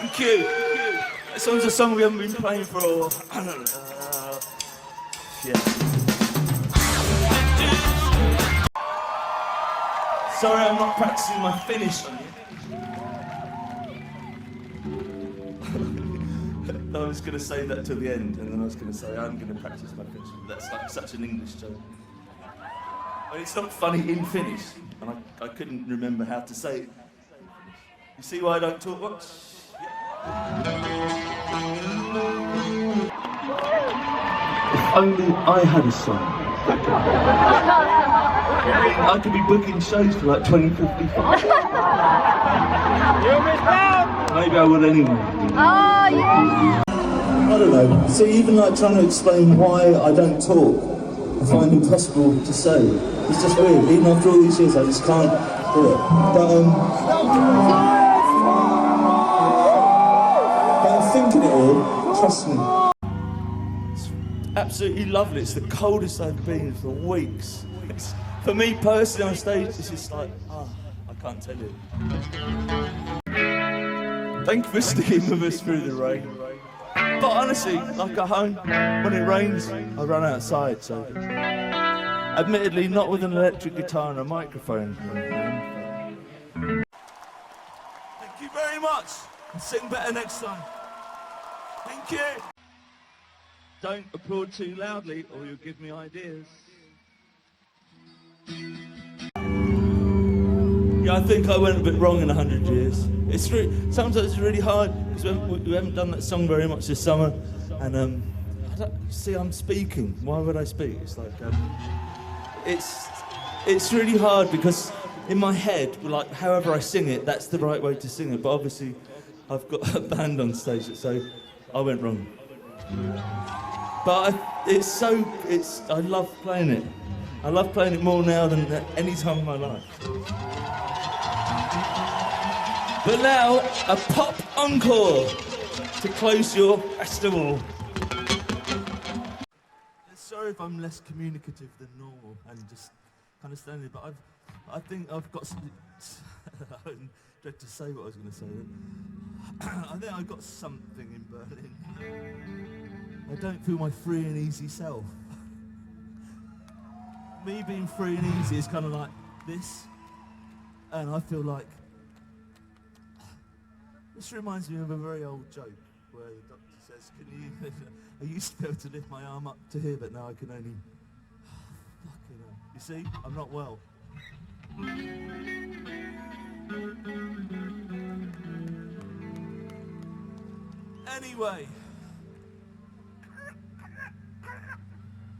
Thank you. That song's a song we haven't been playing for, I don't know, yeah. Sorry, I'm not practicing my finish on you. I was going to say that till the end, and then I was going to say I'm going to practice my finish. That's like such an English joke. But it's not funny in Finnish, and I couldn't remember how to say it. You see why I don't talk much? If only I had a song. I could be booking shows for like 2055. Maybe I would anyway. Oh, yeah. I don't know. See, even like trying to explain why I don't talk, I find impossible to say. It's just weird. Even after all these years, I just can't do it. But I'm thinking it all. Trust me. It's absolutely lovely. It's the coldest I've been for weeks. For me personally on stage, it's just like, I can't tell you. Thank you for sticking with us through the rain. But honestly, like at home, when it rains, I run outside, so... Admittedly, not with an electric guitar and a microphone. Thank you very much. And sing better next time. Thank you. Don't applaud too loudly or you'll give me ideas. Yeah, I think I went a bit wrong in 100 years. Sometimes it's really hard because we haven't done that song very much this summer, and see, I'm speaking. Why would I speak? It's like it's really hard because in my head, like however I sing it, that's the right way to sing it. But obviously, I've got a band on stage, so I went wrong. But I love playing it. I love playing it more now than at any time in my life. But now, a pop encore to close your festival. Sorry if I'm less communicative than normal and just kind of standing, but I think I've got something. I dread to say what I was going to say then. I think I've got something in Berlin. I don't feel my free and easy self. Me being free and easy is kind of like this, and I feel like this reminds me of a very old joke where the doctor says, "Can you?" I used to be able to lift my arm up to here, but now I can only. Fucking hell. You see, I'm not well. Anyway,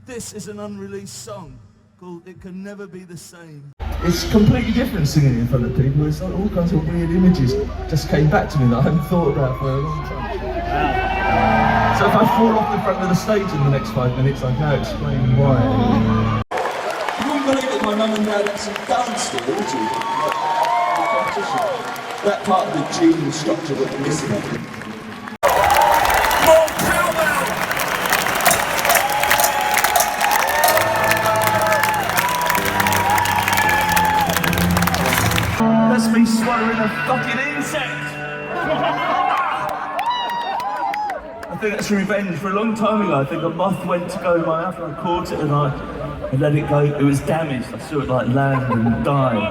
this is an unreleased song called "It Can Never Be the Same." It's completely different singing in front of people. It's like all kinds of weird images just came back to me that I haven't thought about for a long time. So if I fall off the front of the stage in the next 5 minutes, I can now explain why. You wouldn't believe it, my mum and dad actually danced it, would you? That part of the gene structure that we're missing. That's me swallowing a fucking insect! I think that's revenge. For a long time ago, I think a moth went to go in my mouth and I caught it and I let it go. It was damaged. I saw it like land and die.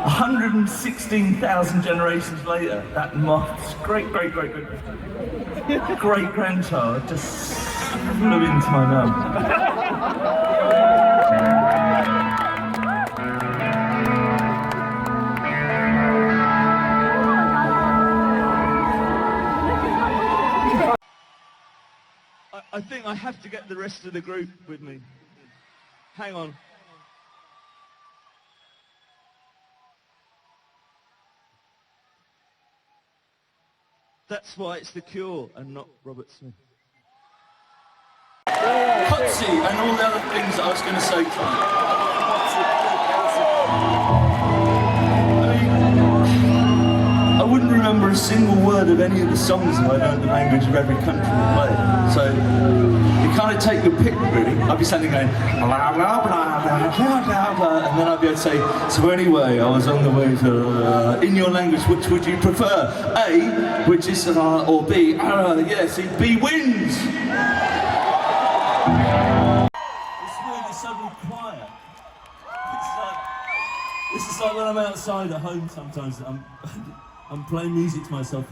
116,000 generations later, that moth's great-great-great-great-grandchild just flew into my mouth. I think I have to get the rest of the group with me. Hang on. That's why it's The Cure and not Robertsmith. Footsie and all the other things that I was going to say tonight. I wouldn't remember remember a single word of any of the songs if I learned the language of every country we played. So you kind of take your pick, really. I'd be standing going, blah, blah, blah, blah, blah, blah, blah, and then I'd be able to say, so anyway, I was on the way to, in your language, which would you prefer? A, which is, or B, yeah, see, B wins! It's really suddenly quiet. This is like when I'm outside at home sometimes, I'm playing music to myself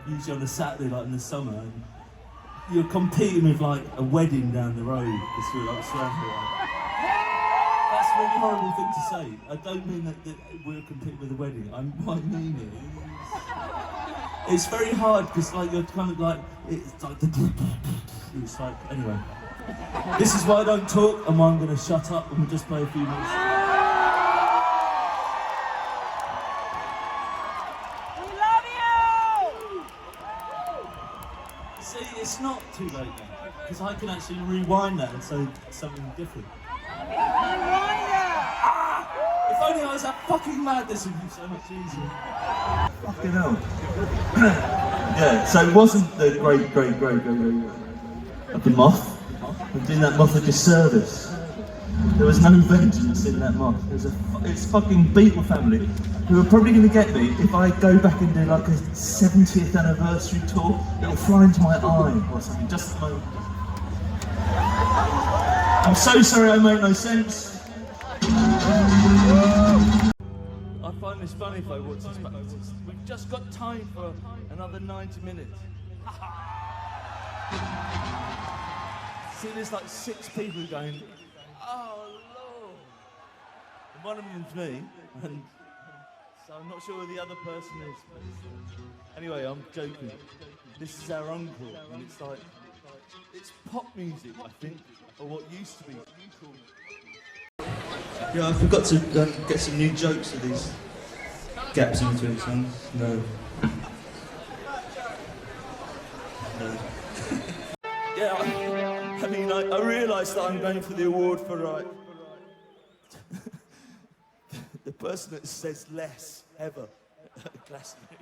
usually on a Saturday, like in the summer, and you're competing with like a wedding down the road, because we're like surrounded. That's a really horrible thing to say. I don't mean that we're competing with a wedding. What I mean is, it's very hard, because like you're kind of like, it's like, anyway. This is why I don't talk, and why I'm going to shut up and we'll just play a few minutes. See, it's not too late now, because I can actually rewind that and say something different. If only I was that fucking mad, this would be so much easier. Fucking hell. Yeah, so it wasn't the great of the moth. I'm doing that moth a disservice. There was no vengeance in that moth. It's fucking Beatle family who are probably going to get me if I go back and do like a 70th anniversary tour. It'll fly into my eye or something, just a moment. I'm so sorry I make no sense. I find this funny if I watch this back. We've just got time for another 90 minutes. See, there's like 6 people going, oh Lord. And one of them's me, and so I'm not sure who the other person is. But anyway, I'm joking. This is our uncle, and it's like, it's pop music, I think, or what used to be. Yeah, I forgot to get some new jokes for these gaps in between songs. No. Yeah, I mean, I realised that I'm going for the award for the person that says less ever at classmate.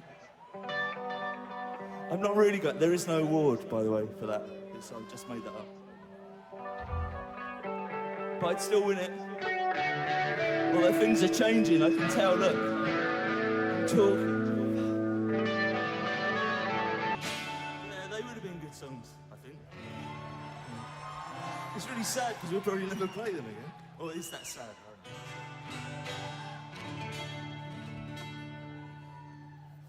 I'm not really good. There is no award, by the way, for that. I just made that up. But I'd still win it. Although things are changing, I can tell. Look, I'm talking. Yeah, they would have been good songs, I think. It's really sad because we'll probably never play them again. Or is that sad?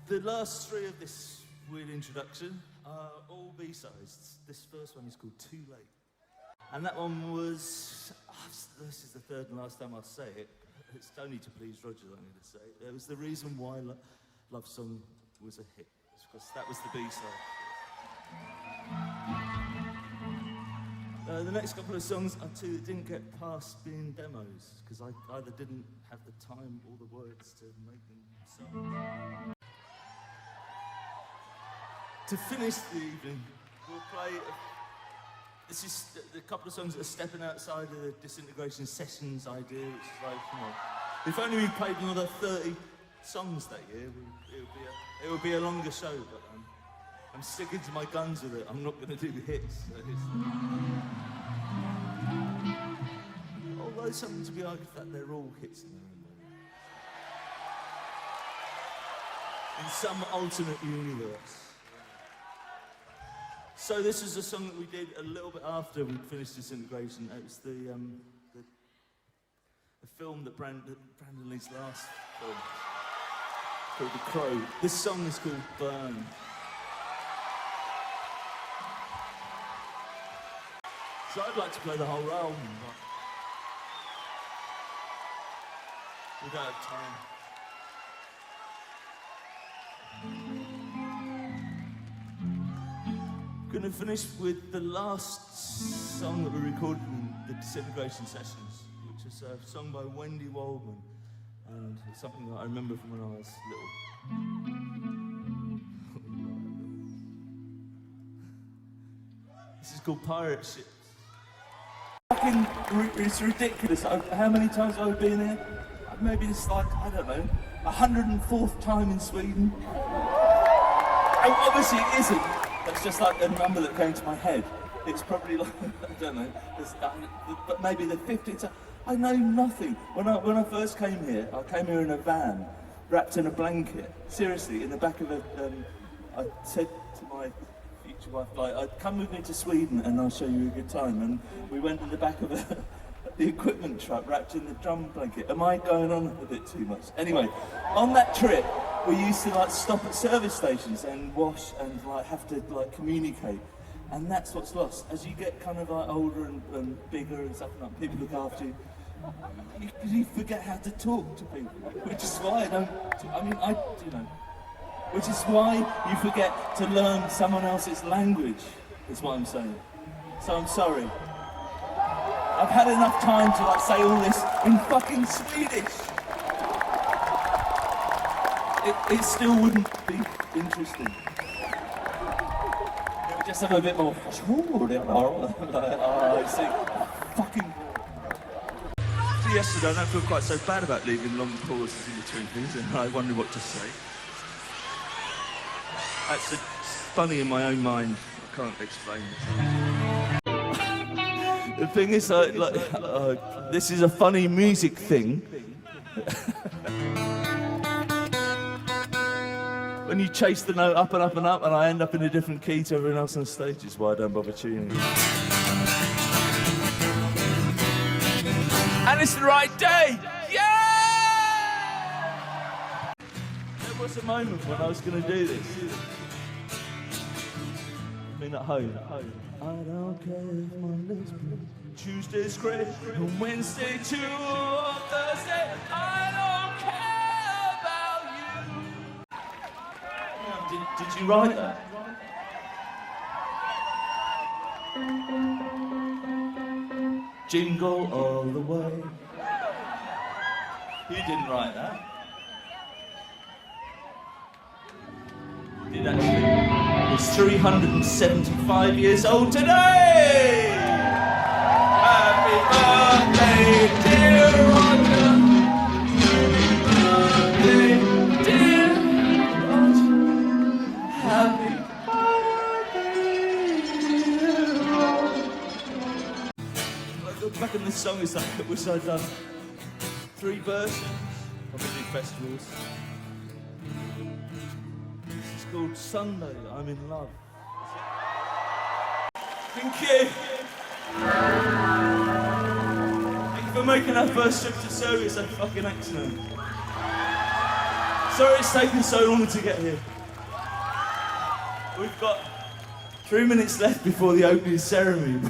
The last 3 of this weird introduction are all B-sides. This first one is called Too Late. And that one was, this is the 3rd and last time I'll say it. It's only to please Roger that I'm going to say it. It was the reason why Love Song was a hit. It's because that was the B-side. The next couple of songs are 2 that didn't get past being demos, because I either didn't have the time or the words to make them songs. To finish the evening, we'll play, this is the couple of songs that are stepping outside of the Disintegration Sessions idea, which is like, you know, if only we played another 30 songs that year, it would be a longer show, but I'm sticking to my guns with it. I'm not going to do the hits. So although there's something to be argued that they're all hits in their own way. In some alternate universe. So this is a song that we did a little bit after we'd finished Disintegration. It was the film that Brandon Lee's last film, called The Crow. This song is called Burn. So I'd like to play the whole album, but we don't have time. I'm going to finish with the last song that we recorded in the Disintegration Sessions, which is a song by Wendy Waldman, and it's something that I remember from when I was little. This is called Pirate Ships. It's ridiculous. How many times have I been here? Maybe it's like, I don't know, 104th time in Sweden. Oh, obviously it isn't. That's just like a number that came to my head. It's probably like, I don't know, but maybe the 50th. I know nothing. When I first came here, I came here in a van, wrapped in a blanket. Seriously, in the back of a, I said to my future wife, like, come with me to Sweden and I'll show you a good time. And we went in the back of the equipment truck, wrapped in the drum blanket. Am I going on a bit too much? Anyway, on that trip, we used to like stop at service stations and wash and like have to like communicate. And that's what's lost. As you get kind of like older and bigger and stuff, like people look after you, you forget how to talk to people. Which is why which is why you forget to learn someone else's language, is what I'm saying. So I'm sorry. I've had enough time to like say all this in fucking Swedish. It still wouldn't be interesting. It would just have a bit more. I see. Fucking. Yesterday, I don't feel quite so bad about leaving long pauses in between things, and I wonder what to say. It's funny in my own mind. I can't explain it. The thing is, this is a funny music thing. When you chase the note up and up and up, and I end up in a different key to everyone else on stage, is why I don't bother tuning. And it's the right day! Yeah! There was a moment when I was going to do this. I mean, at home. I don't care if Monday's blue, Tuesday's great, and Wednesday too, or Thursday. I don't care about you. Did you write that? Jingle all the way. You didn't write that. You did actually. He's 375 years old today! Happy birthday, dear Roger! Happy birthday, dear Roger! Happy birthday, dear Roger! I look back on this song, it's like I wish I'd done 3 versions of the big festivals. It's called Sunday, I'm in Love. Thank you. Thank you for making our first trip to Serbia so fucking excellent. Sorry it's taken so long to get here. We've got 3 minutes left before the opening ceremony,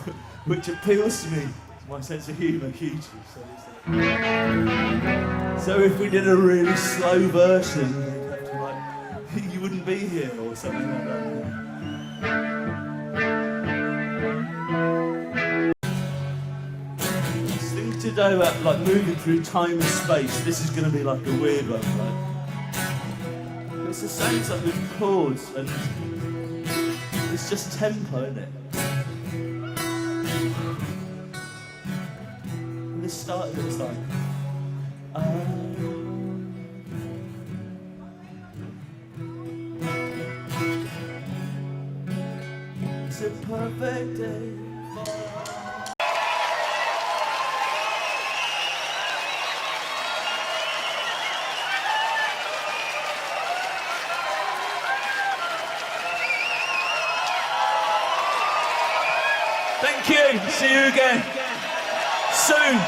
which appeals to me, my sense of humour, hugely. So if we did a really slow version, you wouldn't be here or something like that. Just think today about like moving through time and space. This is going to be like a weird one, right? It's the same stuff with chords and it's just tempo, isn't it? And the start of it's like. It's a perfect day for us. Thank you. See you again soon.